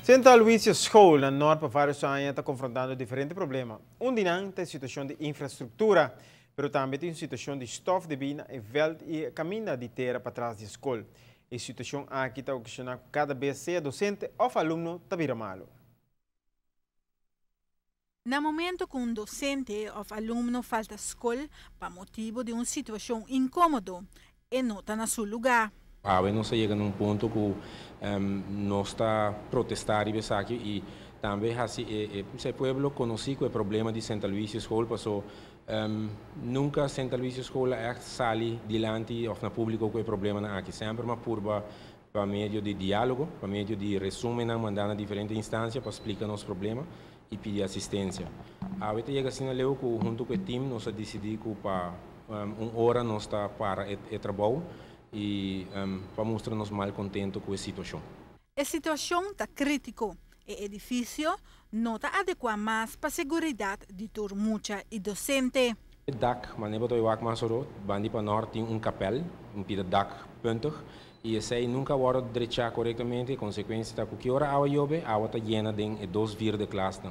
Santa Lucia School, na Norte, por vários anos, está confrontando diferentes problemas. Tem a situação de infraestrutura, mas também tem a situação de stof de bina e veld e caminho de terra para trás da escola. A situação aqui está ocasionando cada vez seja docente ou aluno está vira malo. No momento que um docente ou aluno falta escola por motivo de uma situação incômoda, e não está no seu lugar. Nós chegamos num ponto que nós está protestar e também esse povo conhece o problema de Santa Lucia School, passou nunca Santa Lucia School sali dilante ou na público com o problema aqui, sempre uma curva para meio de diálogo, para meio de resumo, mandando a diferentes instâncias para explicar os problemas e pedir assistência. A gente chega assim, leu que junto com o time nós decidimos que para uma hora nós está para o trabalho e para mostrar-nos mal contento com a situação. A situação está crítica. O edifício não está adequado mais para a segurança de turmucha e docente. O dak, mas não é o mais soro, bandi para norte tem capel, pida dak puntig, e esse nunca vai direito corretamente, consequência está que hora a jobe, a está llena de 2 de classe.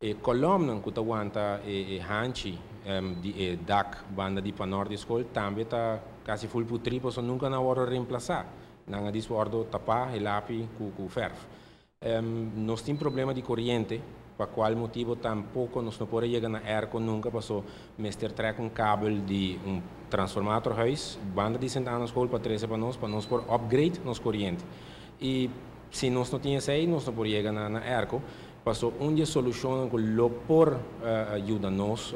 E coluna que aguanta hanchi de dak banda de para norte escola também está quase full putri, pois nunca na hora reemplaçar. Não há discordo tapar e lápis com ferro. Nós temos problema de corrente, por qual motivo tampouco nós não podemos chegar na airco nunca, passou mestre track cabo de transformador huis, banda de sentar na escola para trazer para nós por upgrade nos corrente. E se nós não tínhamos aí, nós não podemos chegar na airco. Passou dia solução que lo por ajuda nós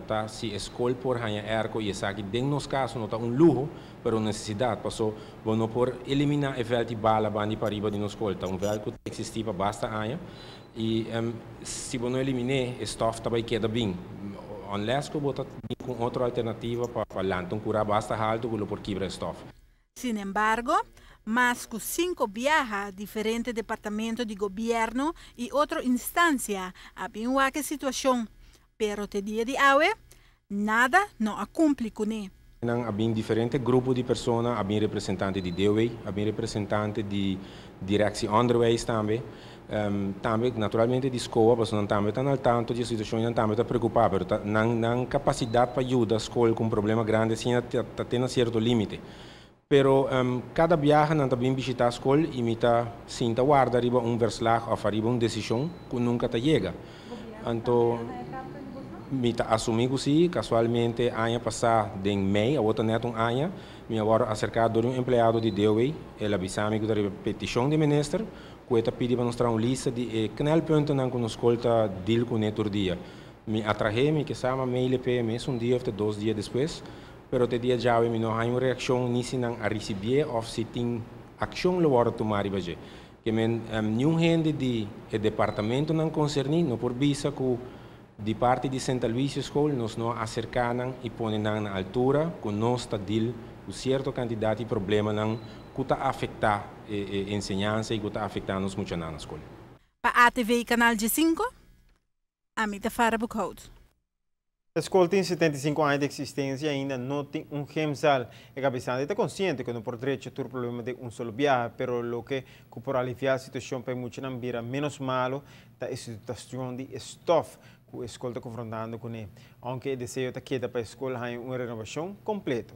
tá se escola por ganhar erco e essa aqui dentro nos casos não tá luxo pero necessidade passou não por eliminar o velho de bala bandi para riba de nos escola tá velho que existia basta anos e se não eliminar stof também queda bem unless que botar com outra alternativa para lantar curar basta alto que lo por quebrar stof. Sin embargo, más que 5 viajes a diferentes departamentos de gobierno y otra instancia había una situación, pero te día de hoy, nada no ha cumplido con él. Había diferentes grupos de personas, había representantes de DOE, había representantes de dirección onderwijs también. Também, naturalmente, de escola, mas não também estão ao tanto de situações, não também está preocupado, mas não capacidade para ajudar a escola com um problema grande, assim, está tendo certo limite. Pero cada viagem não está bem visitar a escola e me está sinta guarda arriba verslag ou arriba decisão que nunca te chega. Então, me está assumindo sim, casualmente ano passado em maio, a outra neto ano, me agora acercado de empregado de DOE, ele avisou-me que a petição de ministro, que está pedindo para mostrar uma lista de pontos que nos escolta deal com o dia. Me atraí-me que sama mail PMS dia ou 2 dias depois. Pero te dia já eu não há uma reação nisso não a receber ou se tem ação lo hora tomar ibaje que men nenhum gente de departamento não concerni não por visa que de parte de Santa Lucia School nós não acercam e põem na altura que nós está deal com certa quantidade de problema não que está afetar ensinança e que está afetando nos muito na escola. Para a TV Canal G5, a mim te fara Boekhout. A escola tem 75 anos de existência e ainda não tem gemsal. A cabeçada está consciente que não pode direito ter o problema de solo viaje, mas o que por aliviar a situação para muitos não vira menos malo da situação de stof que a escola está confrontando com ele. Aunque o desejo está queda para a escola uma renovação completa.